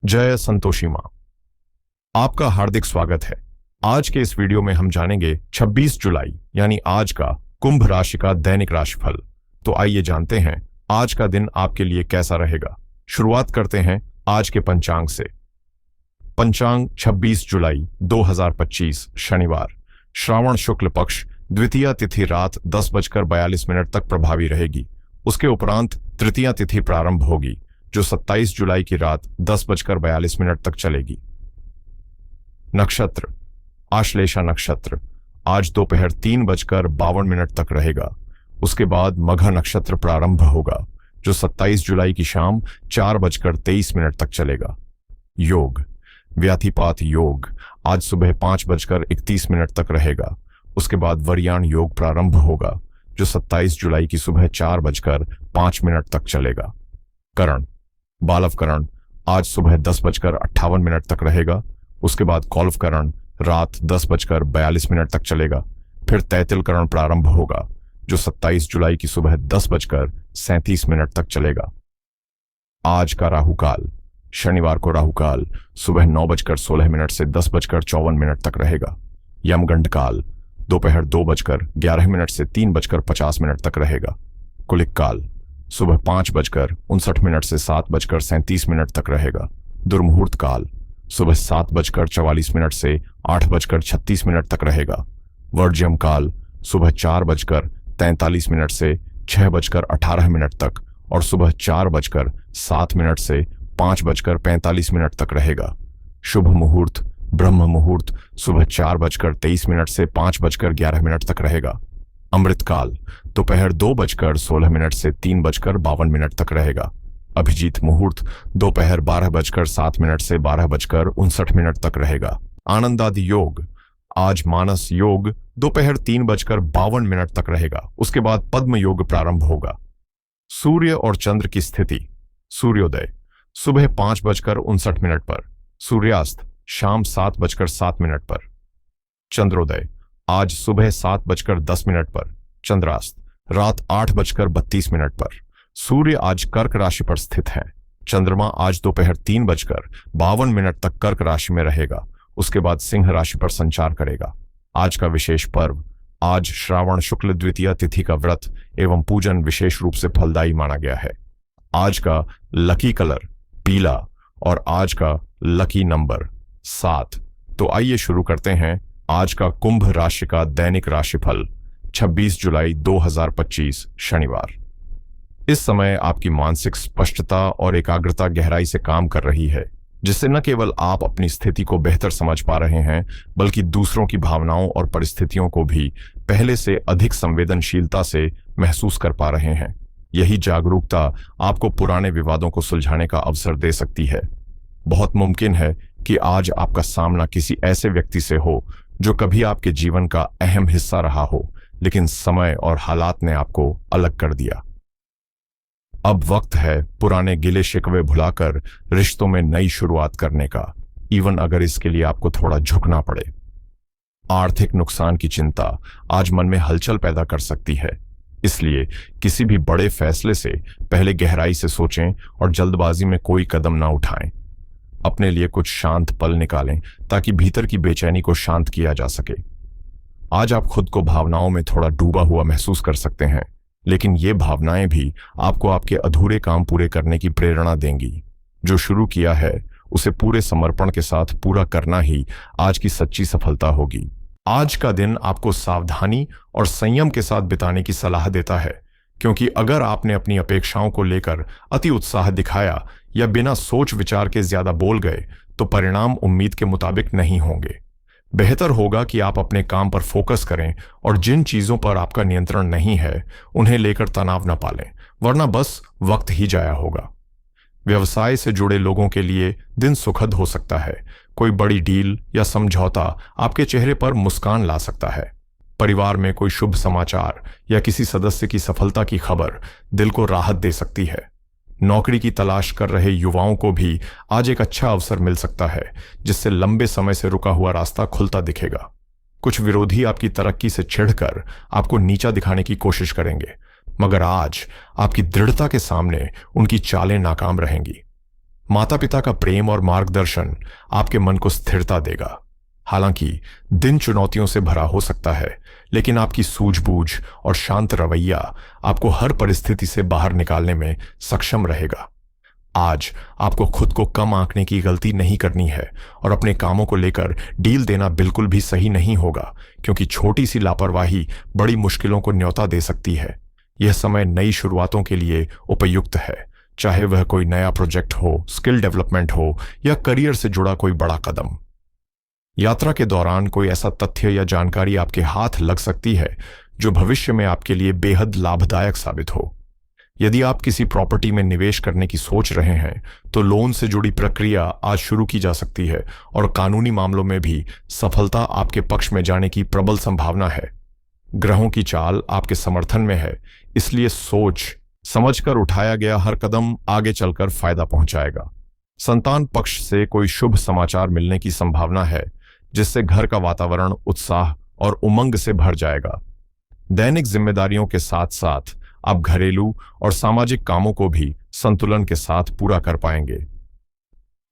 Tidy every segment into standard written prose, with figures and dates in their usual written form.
जय संतोषी मां। आपका हार्दिक स्वागत है। आज के इस वीडियो में हम जानेंगे 26 जुलाई यानी आज का कुंभ राशि का दैनिक राशिफल। तो आइए जानते हैं आज का दिन आपके लिए कैसा रहेगा। शुरुआत करते हैं आज के पंचांग से। पंचांग 26 जुलाई 2025 शनिवार, श्रावण शुक्ल पक्ष, द्वितीया तिथि रात 10:42 तक प्रभावी रहेगी। उसके उपरांत तृतीया तिथि प्रारंभ होगी जो 27 जुलाई की रात 10:42 तक चलेगी। नक्षत्र आश्लेषा नक्षत्र आज दोपहर 3:52 तक रहेगा। उसके बाद मघा नक्षत्र प्रारंभ होगा जो 27 जुलाई की शाम 4:23 तक चलेगा। योग व्याधिपात योग आज सुबह 5:31 तक रहेगा। उसके बाद वरियाण योग प्रारंभ होगा जो 27 जुलाई की सुबह 4:05 तक चलेगा। करण बालव करण आज सुबह 10:58 तक रहेगा। उसके बाद कौलव करण रात 10:42 तक चलेगा। फिर तैतिल करण प्रारंभ होगा जो 27 जुलाई की सुबह 10:37 तक चलेगा। आज का राहुकाल शनिवार को राहुकाल सुबह 9:16 से 10:54 तक रहेगा। यमगंड काल दोपहर 2:11 से 3:50 तक रहेगा। कुलिक काल सुबह 5:59 से 7:37 तक रहेगा। दुर्मुहूर्त काल सुबह 7:44 से 8:36 तक रहेगा। वर्ज्यम काल सुबह 4:43 से 6:18 तक और सुबह 4:07 से 5:45 तक रहेगा। शुभ मुहूर्त ब्रह्म मुहूर्त सुबह 4:23 से 5:11 तक रहेगा। अमृतकाल दोपहर 2:16 से 3:52 तक रहेगा। अभिजीत मुहूर्त दोपहर 12:07 से 12:59 तक रहेगा। आनंदादि योग आज मानस योग दोपहर 3:52 तक रहेगा। उसके बाद पद्म योग प्रारंभ होगा। सूर्य और चंद्र की स्थिति। सूर्योदय सुबह 5:59 पर, सूर्यास्त शाम 7:07 पर। चंद्रोदय आज सुबह 7:10 पर, चंद्रास्त रात 8:32 पर। सूर्य आज कर्क राशि पर स्थित है। चंद्रमा आज दोपहर 3:52 तक कर्क राशि में रहेगा। उसके बाद सिंह राशि पर संचार करेगा। आज का विशेष पर्व आज श्रावण शुक्ल द्वितीया तिथि का व्रत एवं पूजन विशेष रूप से फलदायी माना गया है। आज का लकी कलर पीला और आज का लकी नंबर 7। तो आइए शुरू करते हैं आज का कुंभ राशि का दैनिक राशिफल 26 जुलाई 2025 शनिवार। इस समय आपकी मानसिक स्पष्टता और एकाग्रता गहराई से काम कर रही है, जिससे न केवल आप अपनी स्थिति को बेहतर समझ पा रहे हैं बल्कि दूसरों की भावनाओं और परिस्थितियों को भी पहले से अधिक संवेदनशीलता से महसूस कर पा रहे हैं। यही जागरूकता आपको पुराने विवादों को सुलझाने का अवसर दे सकती है। बहुत मुमकिन है कि आज आपका सामना किसी ऐसे व्यक्ति से हो जो कभी आपके जीवन का अहम हिस्सा रहा हो, लेकिन समय और हालात ने आपको अलग कर दिया। अब वक्त है पुराने गिले शिकवे भुलाकर रिश्तों में नई शुरुआत करने का, इवन अगर इसके लिए आपको थोड़ा झुकना पड़े। आर्थिक नुकसान की चिंता आज मन में हलचल पैदा कर सकती है, इसलिए किसी भी बड़े फैसले से पहले गहराई से सोचें और जल्दबाजी में कोई कदम ना उठाएं। अपने लिए कुछ शांत पल निकालें ताकि भीतर की बेचैनी को शांत किया जा सके। आज आप खुद को भावनाओं में थोड़ा डूबा हुआ महसूस कर सकते हैं, लेकिन ये भावनाएं भी आपको आपके अधूरे काम पूरे करने की प्रेरणा देंगी। जो शुरू किया है उसे पूरे समर्पण के साथ पूरा करना ही आज की सच्ची सफलता होगी। आज का दिन आपको सावधानी और संयम के साथ बिताने की सलाह देता है, क्योंकि अगर आपने अपनी अपेक्षाओं को लेकर अति उत्साह दिखाया या बिना सोच विचार के ज्यादा बोल गए तो परिणाम उम्मीद के मुताबिक नहीं होंगे। बेहतर होगा कि आप अपने काम पर फोकस करें और जिन चीजों पर आपका नियंत्रण नहीं है उन्हें लेकर तनाव न पालें, वरना बस वक्त ही जाया होगा। व्यवसाय से जुड़े लोगों के लिए दिन सुखद हो सकता है। कोई बड़ी डील या समझौता आपके चेहरे पर मुस्कान ला सकता है। परिवार में कोई शुभ समाचार या किसी सदस्य की सफलता की खबर दिल को राहत दे सकती है। नौकरी की तलाश कर रहे युवाओं को भी आज एक अच्छा अवसर मिल सकता है, जिससे लंबे समय से रुका हुआ रास्ता खुलता दिखेगा। कुछ विरोधी आपकी तरक्की से चिढ़कर आपको नीचा दिखाने की कोशिश करेंगे, मगर आज आपकी दृढ़ता के सामने उनकी चालें नाकाम रहेंगी। माता पिता का प्रेम और मार्गदर्शन आपके मन को स्थिरता देगा। हालांकि दिन चुनौतियों से भरा हो सकता है, लेकिन आपकी सूझबूझ और शांत रवैया आपको हर परिस्थिति से बाहर निकालने में सक्षम रहेगा। आज आपको खुद को कम आंकने की गलती नहीं करनी है और अपने कामों को लेकर डील देना बिल्कुल भी सही नहीं होगा, क्योंकि छोटी सी लापरवाही बड़ी मुश्किलों को न्योता दे सकती है। यह समय नई शुरुआतों के लिए उपयुक्त है, चाहे वह कोई नया प्रोजेक्ट हो, स्किल डेवलपमेंट हो या करियर से जुड़ा कोई बड़ा कदम। यात्रा के दौरान कोई ऐसा तथ्य या जानकारी आपके हाथ लग सकती है जो भविष्य में आपके लिए बेहद लाभदायक साबित हो। यदि आप किसी प्रॉपर्टी में निवेश करने की सोच रहे हैं तो लोन से जुड़ी प्रक्रिया आज शुरू की जा सकती है और कानूनी मामलों में भी सफलता आपके पक्ष में जाने की प्रबल संभावना है। ग्रहों की चाल आपके समर्थन में है, इसलिए सोच समझकर उठाया गया हर कदम आगे चलकर फायदा पहुंचाएगा। संतान पक्ष से कोई शुभ समाचार मिलने की संभावना है, जिससे घर का वातावरण उत्साह और उमंग से भर जाएगा। दैनिक जिम्मेदारियों के साथ साथ आप घरेलू और सामाजिक कामों को भी संतुलन के साथ पूरा कर पाएंगे।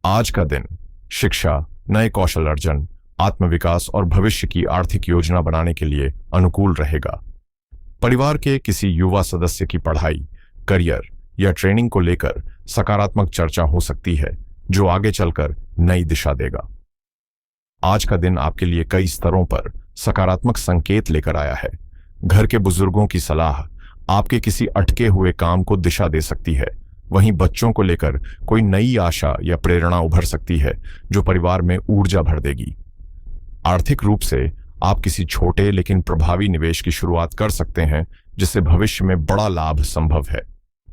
आज का दिन शिक्षा, नए कौशल अर्जन, आत्मविकास और भविष्य की आर्थिक योजना बनाने के लिए अनुकूल रहेगा। परिवार के किसी युवा सदस्य की पढ़ाई, करियर या ट्रेनिंग को लेकर सकारात्मक चर्चा हो सकती है, जो आगे चलकर नई दिशा देगा। आज का दिन आपके लिए कई स्तरों पर सकारात्मक संकेत लेकर आया है। घर के बुजुर्गों की सलाह आपके किसी अटके हुए काम को दिशा दे सकती है। वहीं बच्चों को लेकर कोई नई आशा या प्रेरणा उभर सकती है, जो परिवार में ऊर्जा भर देगी। आर्थिक रूप से आप किसी छोटे लेकिन प्रभावी निवेश की शुरुआत कर सकते हैं, जिससे भविष्य में बड़ा लाभ संभव है।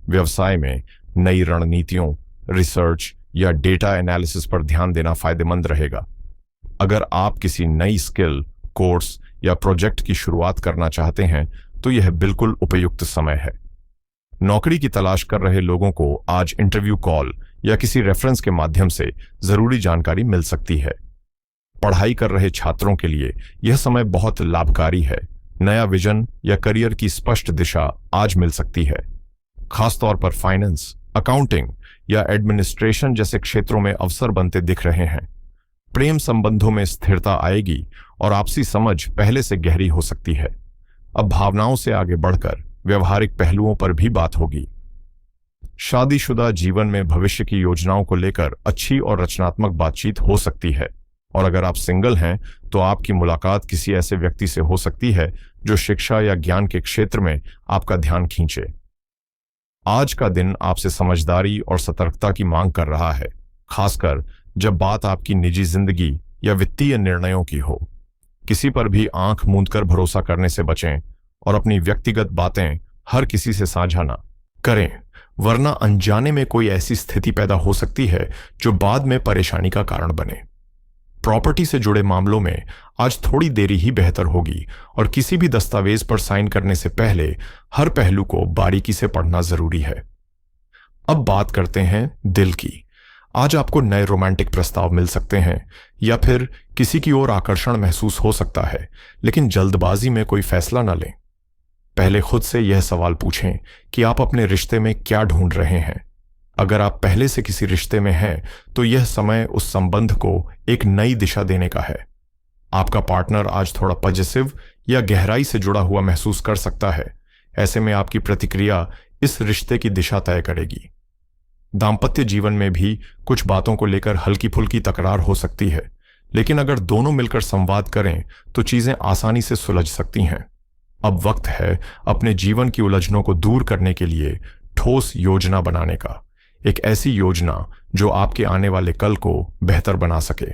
व्यवसाय में नई रणनीतियों, रिसर्च या डेटा एनालिसिस पर ध्यान देना फायदेमंद रहेगा। अगर आप किसी नई स्किल, कोर्स या प्रोजेक्ट की शुरुआत करना चाहते हैं तो यह बिल्कुल उपयुक्त समय है। नौकरी की तलाश कर रहे लोगों को आज इंटरव्यू कॉल या किसी रेफरेंस के माध्यम से जरूरी जानकारी मिल सकती है। पढ़ाई कर रहे छात्रों के लिए यह समय बहुत लाभकारी है। नया विजन या करियर की स्पष्ट दिशा आज मिल सकती है। खासतौर पर फाइनेंस, अकाउंटिंग या एडमिनिस्ट्रेशन जैसे क्षेत्रों में अवसर बनते दिख रहे हैं। प्रेम संबंधों में स्थिरता आएगी और आपसी समझ पहले से गहरी हो सकती है। अब भावनाओं से आगे बढ़कर व्यवहारिक पहलुओं पर भी बात होगी। शादीशुदा जीवन में भविष्य की योजनाओं को लेकर अच्छी और रचनात्मक बातचीत हो सकती है, और अगर आप सिंगल हैं तो आपकी मुलाकात किसी ऐसे व्यक्ति से हो सकती है जो शिक्षा या ज्ञान के क्षेत्र में आपका ध्यान खींचे। आज का दिन आपसे समझदारी और सतर्कता की मांग कर रहा है, खासकर जब बात आपकी निजी जिंदगी या वित्तीय निर्णयों की हो। किसी पर भी आंख मूंदकर भरोसा करने से बचें और अपनी व्यक्तिगत बातें हर किसी से साझा न करें, वरना अनजाने में कोई ऐसी स्थिति पैदा हो सकती है जो बाद में परेशानी का कारण बने। प्रॉपर्टी से जुड़े मामलों में आज थोड़ी देरी ही बेहतर होगी और किसी भी दस्तावेज पर साइन करने से पहले हर पहलू को बारीकी से पढ़ना जरूरी है। अब बात करते हैं दिल की। आज आपको नए रोमांटिक प्रस्ताव मिल सकते हैं या फिर किसी की ओर आकर्षण महसूस हो सकता है, लेकिन जल्दबाजी में कोई फैसला न लें। पहले खुद से यह सवाल पूछें कि आप अपने रिश्ते में क्या ढूंढ रहे हैं। अगर आप पहले से किसी रिश्ते में हैं तो यह समय उस संबंध को एक नई दिशा देने का है। आपका पार्टनर आज थोड़ा पॉजिटिव या गहराई से जुड़ा हुआ महसूस कर सकता है। ऐसे में आपकी प्रतिक्रिया इस रिश्ते की दिशा तय करेगी। दाम्पत्य जीवन में भी कुछ बातों को लेकर हल्की फुल्की तकरार हो सकती है, लेकिन अगर दोनों मिलकर संवाद करें तो चीजें आसानी से सुलझ सकती हैं। अब वक्त है अपने जीवन की उलझनों को दूर करने के लिए ठोस योजना बनाने का, एक ऐसी योजना जो आपके आने वाले कल को बेहतर बना सके।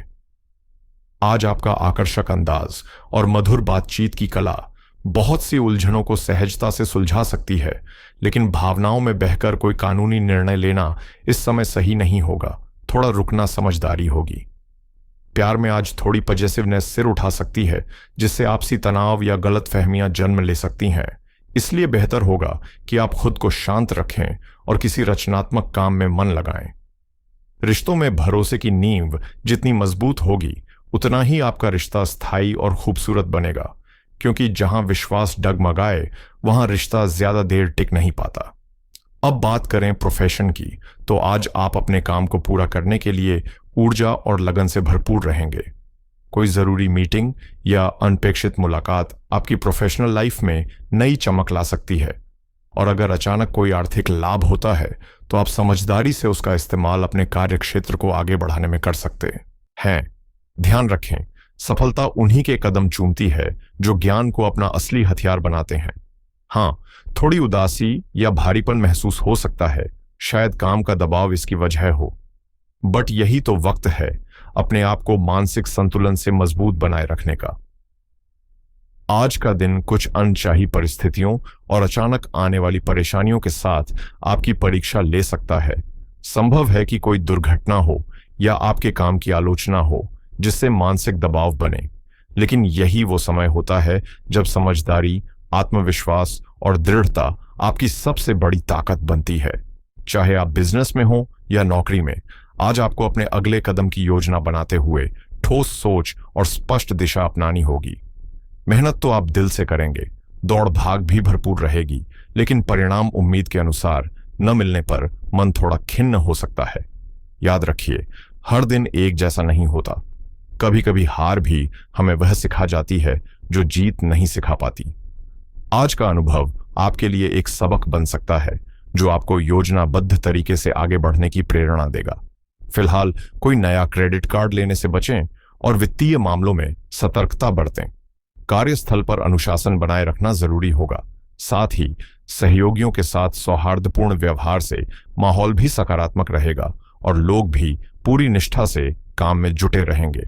आज आपका आकर्षक अंदाज और मधुर बातचीत की कला बहुत सी उलझनों को सहजता से सुलझा सकती है, लेकिन भावनाओं में बहकर कोई कानूनी निर्णय लेना इस समय सही नहीं होगा। थोड़ा रुकना समझदारी होगी। प्यार में आज थोड़ी पॉजिटिवनेस सिर उठा सकती है, जिससे आपसी तनाव या गलतफहमियां जन्म ले सकती हैं। इसलिए बेहतर होगा कि आप खुद को शांत रखें और किसी रचनात्मक काम में मन लगाएं। रिश्तों में भरोसे की नींव जितनी मजबूत होगी, उतना ही आपका रिश्ता स्थायी और खूबसूरत बनेगा, क्योंकि जहां विश्वास डगमगाए वहां रिश्ता ज्यादा देर टिक नहीं पाता। अब बात करें प्रोफेशन की, तो आज आप अपने काम को पूरा करने के लिए ऊर्जा और लगन से भरपूर रहेंगे। कोई जरूरी मीटिंग या अनपेक्षित मुलाकात आपकी प्रोफेशनल लाइफ में नई चमक ला सकती है। और अगर अचानक कोई आर्थिक लाभ होता है तो आप समझदारी से उसका इस्तेमाल अपने कार्य क्षेत्र को आगे बढ़ाने में कर सकते हैं। ध्यान रखें, सफलता उन्हीं के कदम चूमती है जो ज्ञान को अपना असली हथियार बनाते हैं। हाँ, थोड़ी उदासी या भारीपन महसूस हो सकता है, शायद काम का दबाव इसकी वजह हो, बट यही तो वक्त है अपने आप को मानसिक संतुलन से मजबूत बनाए रखने का। आज का दिन कुछ अनचाही परिस्थितियों और अचानक आने वाली परेशानियों के साथ आपकी परीक्षा ले सकता है। संभव है कि कोई दुर्घटना हो या आपके काम की आलोचना हो जिससे मानसिक दबाव बने, लेकिन यही वो समय होता है जब समझदारी, आत्मविश्वास और दृढ़ता आपकी सबसे बड़ी ताकत बनती है। चाहे आप बिजनेस में हो या नौकरी में, आज आपको अपने अगले कदम की योजना बनाते हुए ठोस सोच और स्पष्ट दिशा अपनानी होगी। मेहनत तो आप दिल से करेंगे, दौड़ भाग भी भरपूर रहेगी, लेकिन परिणाम उम्मीद के अनुसार न मिलने पर मन थोड़ा खिन्न हो सकता है। याद रखिए, हर दिन एक जैसा नहीं होता। कभी कभी हार भी हमें वह सिखा जाती है जो जीत नहीं सिखा पाती। आज का अनुभव आपके लिए एक सबक बन सकता है जो आपको योजनाबद्ध तरीके से आगे बढ़ने की प्रेरणा देगा। फिलहाल कोई नया क्रेडिट कार्ड लेने से बचें और वित्तीय मामलों में सतर्कता बरतें। कार्यस्थल पर अनुशासन बनाए रखना जरूरी होगा। साथ ही सहयोगियों के साथ सौहार्दपूर्ण व्यवहार से माहौल भी सकारात्मक रहेगा और लोग भी पूरी निष्ठा से काम में जुटे रहेंगे।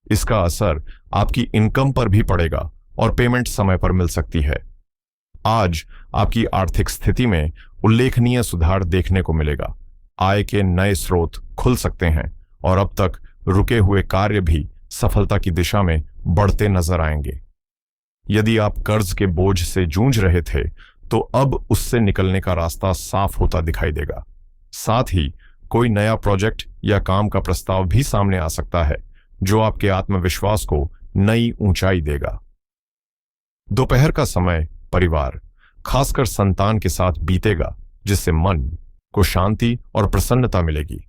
इसका असर आपकी इनकम पर भी पड़ेगा और पेमेंट समय पर मिल सकती है। आज आपकी आर्थिक स्थिति में उल्लेखनीय सुधार देखने को मिलेगा। आय के नए स्रोत खुल सकते हैं और अब तक रुके हुए कार्य भी सफलता की दिशा में बढ़ते नजर आएंगे। यदि आप कर्ज के बोझ से जूझ रहे थे तो अब उससे निकलने का रास्ता साफ होता दिखाई देगा। साथ ही कोई नया प्रोजेक्ट या काम का प्रस्ताव भी सामने आ सकता है जो आपके आत्मविश्वास को नई ऊंचाई देगा। दोपहर का समय परिवार, खासकर संतान के साथ बीतेगा, जिससे मन को शांति और प्रसन्नता मिलेगी।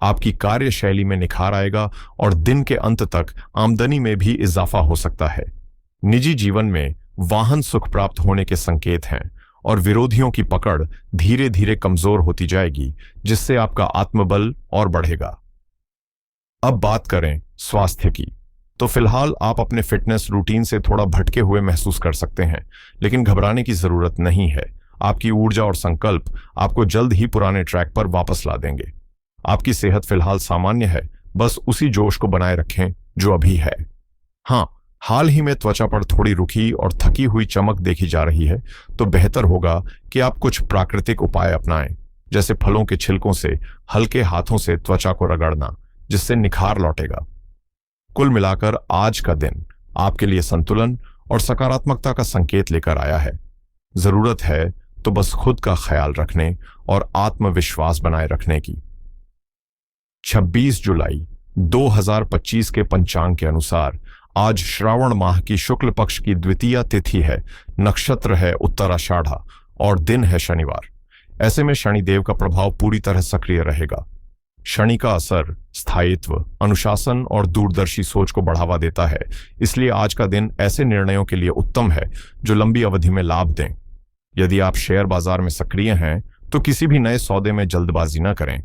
आपकी कार्यशैली में निखार आएगा और दिन के अंत तक आमदनी में भी इजाफा हो सकता है। निजी जीवन में वाहन सुख प्राप्त होने के संकेत हैं और विरोधियों की पकड़ धीरे धीरे कमजोर होती जाएगी, जिससे आपका आत्मबल और बढ़ेगा। अब बात करें स्वास्थ्य की, तो फिलहाल आप अपने फिटनेस रूटीन से थोड़ा भटके हुए महसूस कर सकते हैं, लेकिन घबराने की जरूरत नहीं है। आपकी ऊर्जा और संकल्प आपको जल्द ही पुराने ट्रैक पर वापस ला देंगे। आपकी सेहत फिलहाल सामान्य है, बस उसी जोश को बनाए रखें जो अभी है। हाँ, हाल ही में त्वचा पर थोड़ी रुखी और थकी हुई चमक देखी जा रही है, तो बेहतर होगा कि आप कुछ प्राकृतिक उपाय अपनाएं, जैसे फलों के छिलकों से हल्के हाथों से त्वचा को रगड़ना, जिससे निखार लौटेगा। कुल मिलाकर आज का दिन आपके लिए संतुलन और सकारात्मकता का संकेत लेकर आया है। जरूरत है तो बस खुद का ख्याल रखने और आत्मविश्वास बनाए रखने की। 26 जुलाई 2025 के पंचांग के अनुसार आज श्रावण माह की शुक्ल पक्ष की द्वितीया तिथि है, नक्षत्र है उत्तराषाढ़ा और दिन है शनिवार। ऐसे में शनिदेव का प्रभाव पूरी तरह सक्रिय रहेगा। शनि का असर स्थायित्व, अनुशासन और दूरदर्शी सोच को बढ़ावा देता है, इसलिए आज का दिन ऐसे निर्णयों के लिए उत्तम है जो लंबी अवधि में लाभ दें। यदि आप शेयर बाजार में सक्रिय हैं तो किसी भी नए सौदे में जल्दबाजी न करें।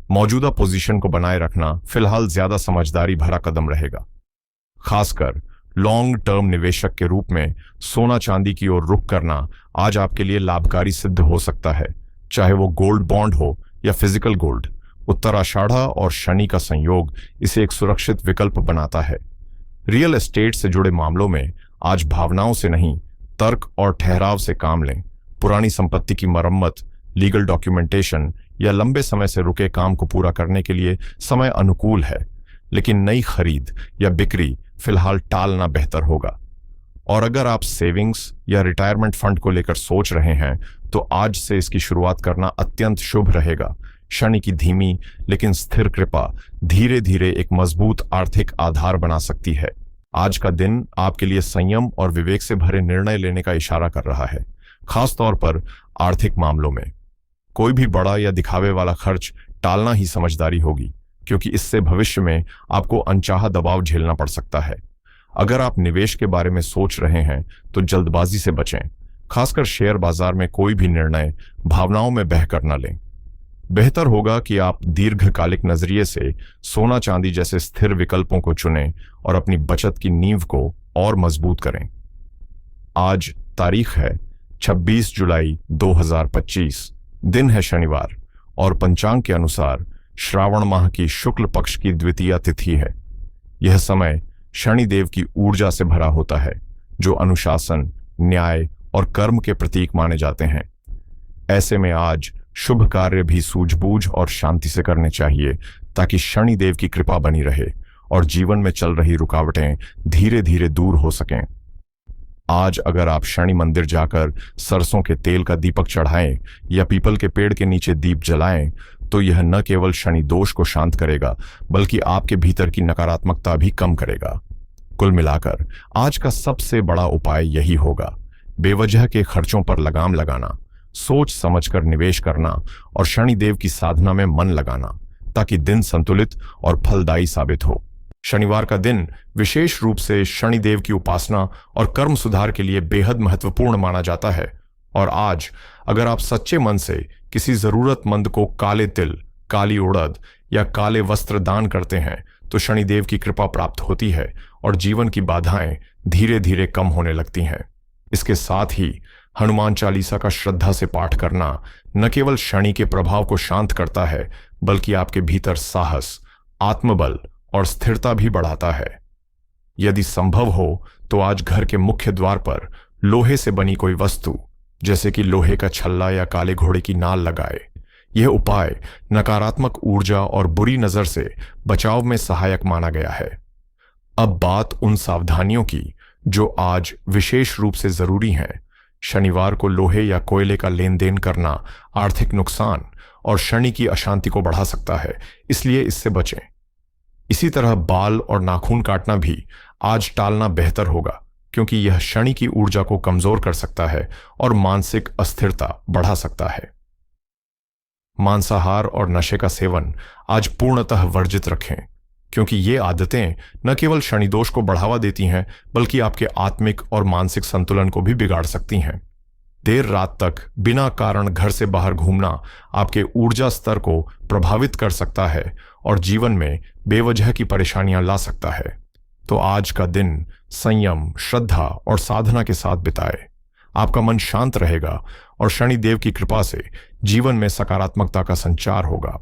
मौजूदा पोजीशन को बनाए रखना फिलहाल ज्यादा समझदारी भरा कदम रहेगा। खासकर लॉन्ग टर्म निवेशक के रूप में सोना चांदी की ओर रुख करना आज आपके लिए लाभकारी सिद्ध हो सकता है, चाहे वो गोल्ड बॉन्ड हो या फिजिकल गोल्ड। उत्तराषाढ़ा और शनि का संयोग इसे एक सुरक्षित विकल्प बनाता है। रियल एस्टेट से जुड़े मामलों में आज भावनाओं से नहीं, तर्क और ठहराव से काम लें। पुरानी संपत्ति की मरम्मत, लीगल डॉक्यूमेंटेशन या लंबे समय से रुके काम को पूरा करने के लिए समय अनुकूल है, लेकिन नई खरीद या बिक्री फिलहाल टालना बेहतर होगा। और अगर आप सेविंग्स या रिटायरमेंट फंड को लेकर सोच रहे हैं तो आज से इसकी शुरुआत करना अत्यंत शुभ रहेगा। शनि की धीमी लेकिन स्थिर कृपा धीरे धीरे एक मजबूत आर्थिक आधार बना सकती है। आज का दिन आपके लिए संयम और विवेक से भरे निर्णय लेने का इशारा कर रहा है, खासतौर पर आर्थिक मामलों में। कोई भी बड़ा या दिखावे वाला खर्च टालना ही समझदारी होगी, क्योंकि इससे भविष्य में आपको अनचाहा दबाव झेलना पड़ सकता है। अगर आप निवेश के बारे में सोच रहे हैं तो जल्दबाजी से बचें, खासकर शेयर बाजार में कोई भी निर्णय भावनाओं में बहकर न लें। बेहतर होगा कि आप दीर्घकालिक नजरिए से सोना चांदी जैसे स्थिर विकल्पों को चुनें और अपनी बचत की नींव को और मजबूत करें। आज तारीख है 26 जुलाई 2025, दिन है शनिवार और पंचांग के अनुसार श्रावण माह की शुक्ल पक्ष की द्वितीया तिथि है। यह समय शनिदेव की ऊर्जा से भरा होता है, जो अनुशासन, न्याय और कर्म के प्रतीक माने जाते हैं। ऐसे में आज शुभ कार्य भी सूझबूझ और शांति से करने चाहिए, ताकि शनिदेव की कृपा बनी रहे और जीवन में चल रही रुकावटें धीरे धीरे दूर हो सकें। आज अगर आप शनि मंदिर जाकर सरसों के तेल का दीपक चढ़ाएं या पीपल के पेड़ के नीचे दीप जलाएं, तो यह न केवल शनि दोष को शांत करेगा, बल्कि आपके भीतर की नकारात्मकता भी कम करेगा। कुल मिलाकर आज का सबसे बड़ा उपाय यही होगा: बेवजह के खर्चों पर लगाम लगाना, सोच समझकर निवेश करना और शनिदेव की साधना में मन लगाना, ताकि दिन संतुलित और फलदायी साबित हो। शनिवार का दिन विशेष रूप से शनिदेव की उपासना और कर्म सुधार के लिए बेहद महत्वपूर्ण माना जाता है। और आज अगर आप सच्चे मन से किसी जरूरतमंद को काले तिल, काली उड़द या काले वस्त्र दान करते हैं, तो शनिदेव की कृपा प्राप्त होती है और जीवन की बाधाएं धीरे धीरे कम होने लगती हैं। इसके साथ ही हनुमान चालीसा का श्रद्धा से पाठ करना न केवल शनि के प्रभाव को शांत करता है, बल्कि आपके भीतर साहस, आत्मबल और स्थिरता भी बढ़ाता है। यदि संभव हो तो आज घर के मुख्य द्वार पर लोहे से बनी कोई वस्तु, जैसे कि लोहे का छल्ला या काले घोड़े की नाल लगाए। यह उपाय नकारात्मक ऊर्जा और बुरी नजर से बचाव में सहायक माना गया है। अब बात उन सावधानियों की जो आज विशेष रूप से जरूरी हैं। शनिवार को लोहे या कोयले का लेन देन करना आर्थिक नुकसान और शनि की अशांति को बढ़ा सकता है, इसलिए इससे बचें। इसी तरह बाल और नाखून काटना भी आज टालना बेहतर होगा, क्योंकि यह शनि की ऊर्जा को कमजोर कर सकता है और मानसिक अस्थिरता बढ़ा सकता है। मांसाहार और नशे का सेवन आज पूर्णतः वर्जित रखें, क्योंकि ये आदतें न केवल शनि दोष को बढ़ावा देती हैं, बल्कि आपके आत्मिक और मानसिक संतुलन को भी बिगाड़ सकती हैं। देर रात तक बिना कारण घर से बाहर घूमना आपके ऊर्जा स्तर को प्रभावित कर सकता है और जीवन में बेवजह की परेशानियां ला सकता है। तो आज का दिन संयम, श्रद्धा और साधना के साथ बिताए। आपका मन शांत रहेगा और शनि देव की कृपा से जीवन में सकारात्मकता का संचार होगा।